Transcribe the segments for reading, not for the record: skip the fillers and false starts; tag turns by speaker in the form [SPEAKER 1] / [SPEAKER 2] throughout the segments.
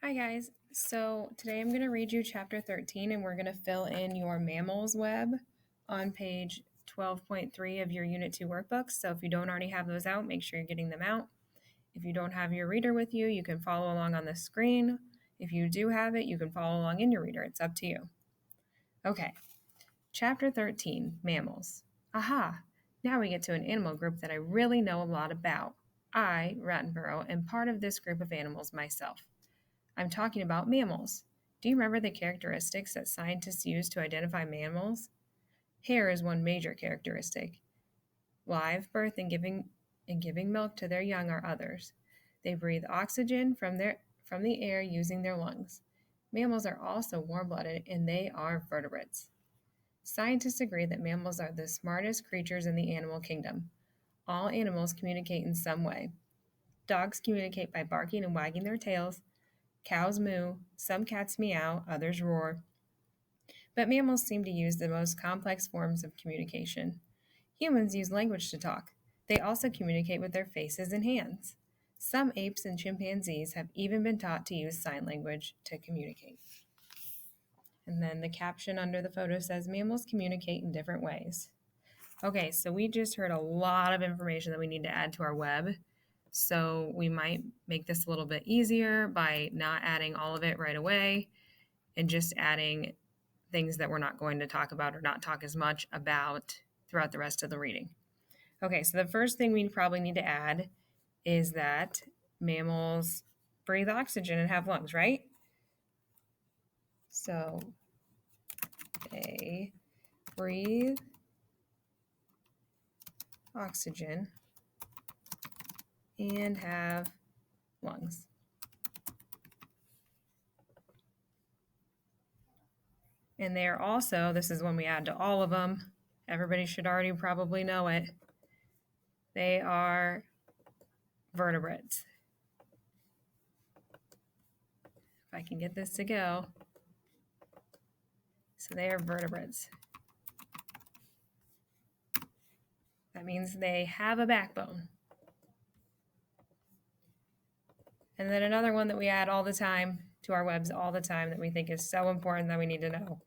[SPEAKER 1] Hi guys. So today I'm going to read you chapter 13 and we're going to fill in your mammals web on page 12.3 of your unit 2 workbooks. So if you don't already have those out, make sure you're getting them out. If you don't have your reader with you, you can follow along on the screen. If you do have it, you can follow along in your reader. It's up to you. Okay. Chapter 13, mammals. Aha! Now we get to an animal group that I really know a lot about. I, Rattenborough, am part of this group of animals myself. I'm talking about mammals. Do you remember the characteristics that scientists use to identify mammals? Hair is one major characteristic. Live birth and giving milk to their young are others. They breathe oxygen from the air using their lungs. Mammals are also warm-blooded and they are vertebrates. Scientists agree that mammals are the smartest creatures in the animal kingdom. All animals communicate in some way. Dogs communicate by barking and wagging their tails. Cows moo, some cats meow, others roar. But mammals seem to use the most complex forms of communication. Humans use language to talk. They also communicate with their faces and hands. Some apes and chimpanzees have even been taught to use sign language to communicate. And then the caption under the photo says mammals communicate in different ways. Okay, so we just heard a lot of information that we need to add to our web. So we might make this a little bit easier by not adding all of it right away and just adding things that we're not going to talk about or not talk as much about throughout the rest of the reading. Okay, so the first thing we probably need to add is that mammals breathe oxygen and have lungs, right? So they breathe oxygen and have lungs. And they are also, this is when we add to all of them, everybody should already probably know it, they are vertebrates. If I can get this to go. So they are vertebrates. That means they have a backbone. And then another one that we add all the time to our webs all the time that we think is so important that we need to know.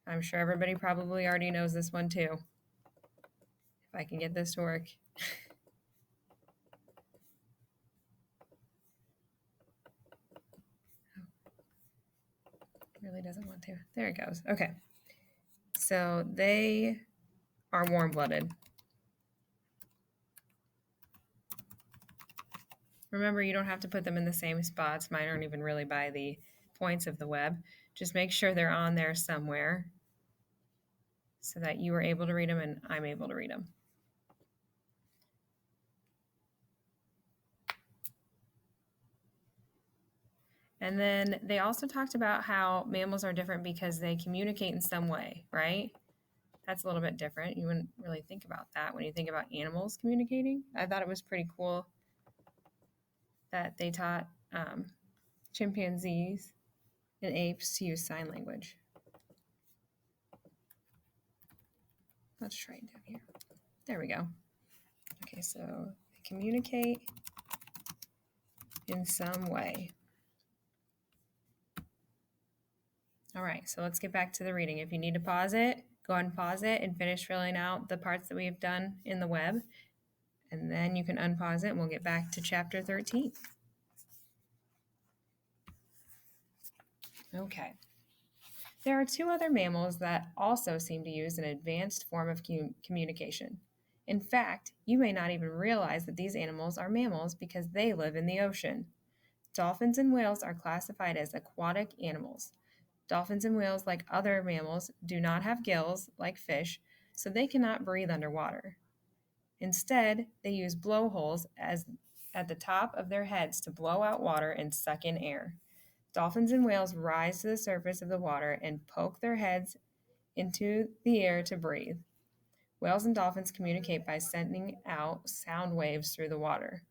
[SPEAKER 1] I'm sure everybody probably already knows this one too. If I can get this to work. Really doesn't want to. There it goes. Okay. So they are warm-blooded. Remember, you don't have to put them in the same spots. Mine aren't even really by the points of the web. Just make sure they're on there somewhere so that you are able to read them and I'm able to read them. And then they also talked about how mammals are different because they communicate in some way, right? That's a little bit different. You wouldn't really think about that when you think about animals communicating. I thought it was pretty cool that they taught chimpanzees and apes to use sign language. Let's try it down here. There we go. Okay, so they communicate in some way. All right, so let's get back to the reading. If you need to pause it, go ahead and pause it and finish filling out the parts that we've done in the web. And then you can unpause it and we'll get back to chapter 13. Okay. There are two other mammals that also seem to use an advanced form of communication. In fact, you may not even realize that these animals are mammals because they live in the ocean. Dolphins and whales are classified as aquatic animals. Dolphins and whales, like other mammals, do not have gills like fish, so they cannot breathe underwater. Instead, they use blowholes at the top of their heads to blow out water and suck in air. Dolphins and whales rise to the surface of the water and poke their heads into the air to breathe. Whales and dolphins communicate by sending out sound waves through the water.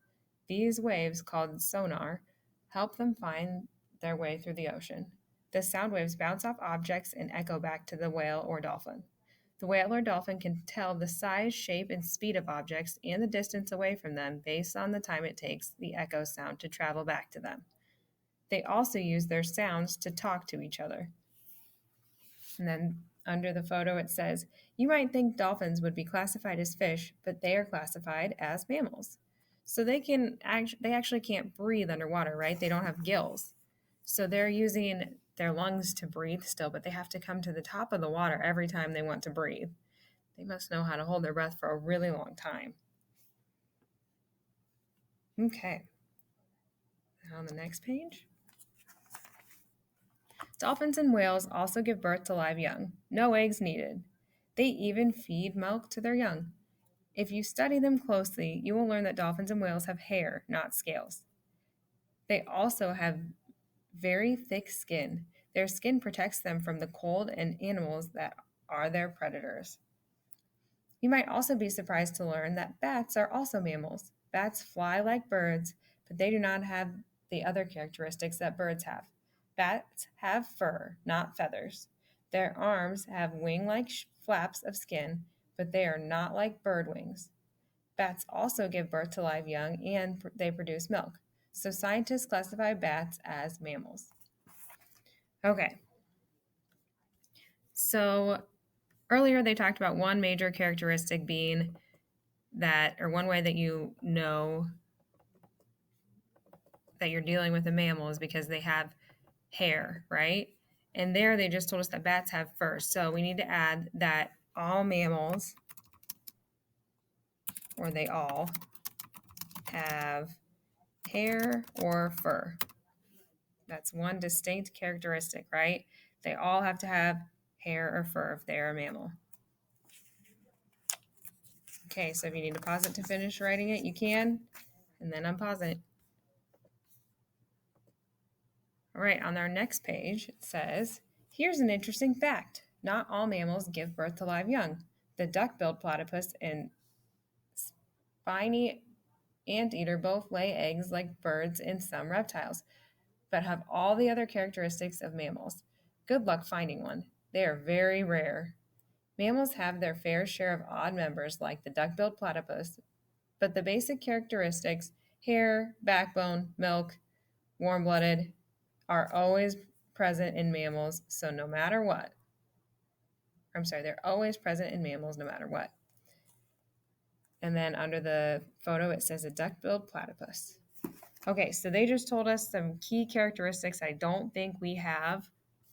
[SPEAKER 1] These waves, called sonar, help them find their way through the ocean. The sound waves bounce off objects and echo back to the whale or dolphin. The whale or dolphin can tell the size, shape, and speed of objects and the distance away from them based on the time it takes the echo sound to travel back to them. They also use their sounds to talk to each other. And then under the photo, it says, you might think dolphins would be classified as fish, but they are classified as mammals. So they actually can't breathe underwater, right? They don't have gills. So they're using their lungs to breathe still, but they have to come to the top of the water every time they want to breathe. They must know how to hold their breath for a really long time. Okay. Now on the next page. Dolphins and whales also give birth to live young. No eggs needed. They even feed milk to their young. If you study them closely, you will learn that dolphins and whales have hair, not scales. They also have very thick skin. Their skin protects them from the cold and animals that are their predators. You might also be surprised to learn that bats are also mammals. Bats fly like birds, but they do not have the other characteristics that birds have. Bats have fur, not feathers. Their arms have wing-like flaps of skin, but they are not like bird wings. Bats also give birth to live young and they produce milk. So scientists classify bats as mammals. Okay. So earlier they talked about one major characteristic being that, or one way that you know that you're dealing with a mammal is because they have hair, right? And there they just told us that bats have fur. So we need to add that all mammals, or they all, have hair or fur. That's one distinct characteristic, right? They all have to have hair or fur if they're a mammal. Okay, so if you need to pause it to finish writing it, you can, and then unpause it. All right, on our next page, it says, here's an interesting fact. Not all mammals give birth to live young. The duck-billed platypus and spiny anteater both lay eggs like birds and some reptiles, but have all the other characteristics of mammals. Good luck finding one. They are very rare. Mammals have their fair share of odd members like the duck-billed platypus, but the basic characteristics, hair, backbone, milk, warm-blooded, are always present in mammals, so no matter what. They're always present in mammals no matter what. And then under the photo, it says a duck-billed platypus. Okay, so they just told us some key characteristics I don't think we have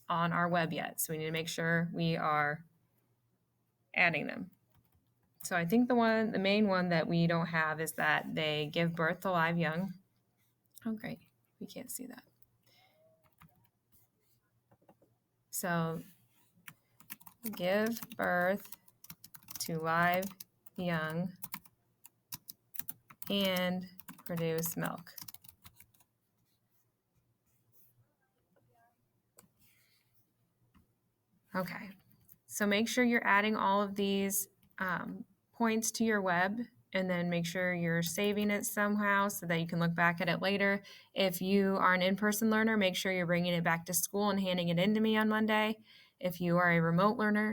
[SPEAKER 1] on our web yet. So we need to make sure we are adding them. So I think the main one that we don't have is that they give birth to live young. Oh, great. We can't see that. So give birth to live young and produce milk. Okay, so make sure you're adding all of these points to your web, and then make sure you're saving it somehow so that you can look back at it later. If you are an in-person learner, make sure you're bringing it back to school and handing it in to me on Monday. If you are a remote learner,